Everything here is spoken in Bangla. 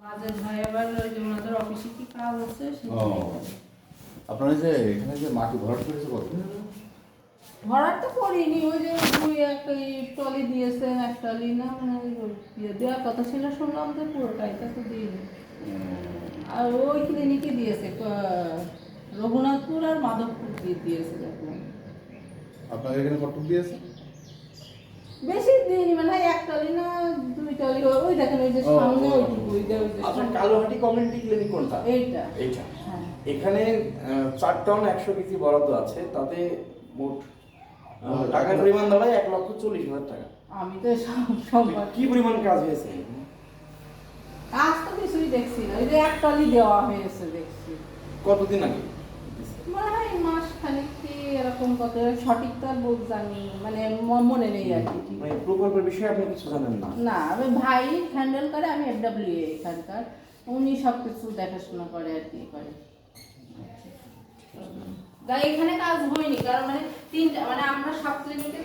কাজের ভাই আবার ওই যে ওনাদের অফিসে কি কাজ আছে ও আপনারা যে এখানে যে মাটি ভরাট করেছে কত? ভরাট তো করিনি, ওই যে দুই একটা টলি দিয়েছেন, এক টলি না মানে ইয়ে দেওয়ার কথা ছিল শুনলাম, তো পুরোটাই তা তো দিইনি। আর ওই ক্লিনিকে দিয়েছে রঘুনাথপুর আর মাধবপুর দিয়েছে দেখলাম। আপনাদের এখানে কত দিয়েছে? বেশি দিইনি, মানে এক টলি না দুই টলি, ওই দেখেন ওই যে সামনে ওইটুকু, ওই যে আচ্ছা, কালোহাটি কমিউনিটি ক্লিনিক কোনটা? এইটা এইটা। হ্যাঁ। এখানে 4 টন 100 কেজি বরাদ্দ আছে, তাতে মোট টাকার পরিমাণ দাঁড়ায় 1,40,000 টাকা। আমি তো সব কি পরিমাণ কাজ হয়েছে? কাজ তো কিছুই দেখছি না, ওই যে এক টলি দেওয়া হয়েছে দেখছি। কতদিন আগে? মনে হয় মাস খানিক কি এরকম, কত সঠিক তো আর জানি, মানে মনে নেই আর কি। মানে প্রকল্পের বিষয়ে আপনি কিছু জানেন না? না, আমি ভাই হ্যান্ডেল করে, আমি FWA এখানকার, উনি সব কিছু দেখাশোনা করে আর কি করে। এখানে কাজ হয়নি কারণ মানে তিনটা, মানে আমরা সব ক্লিনিকে